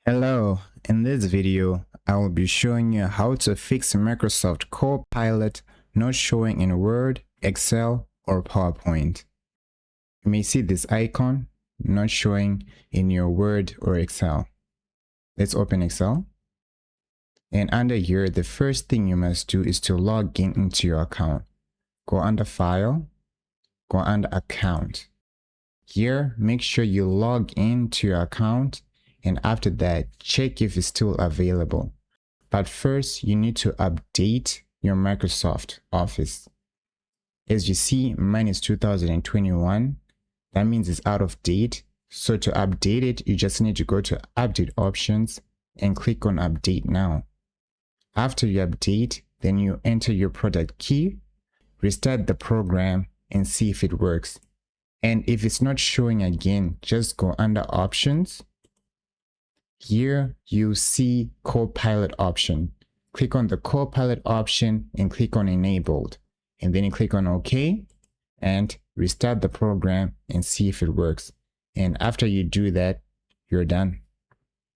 Hello, in this video, I will be showing you how to fix Microsoft Copilot not showing in Word, Excel, or PowerPoint. You may see this icon not showing in your Word or Excel. Let's open Excel. And under here, the first thing you must do is to log in into your account. Go under File, go under Account. Here, make sure you log into your account, and after that, check if it's still available. But first, you need to update your Microsoft Office. As you see, mine is 2021. That means it's out of date. So to update it, you just need to go to Update Options and click on Update Now. After you update, then you enter your product key, restart the program, and see if it works. And if it's not showing again, just go under Options. Here you see Copilot option. Click on the Copilot option and click on Enabled. And then you click on OK and restart the program and see if it works. And after you do that, you're done.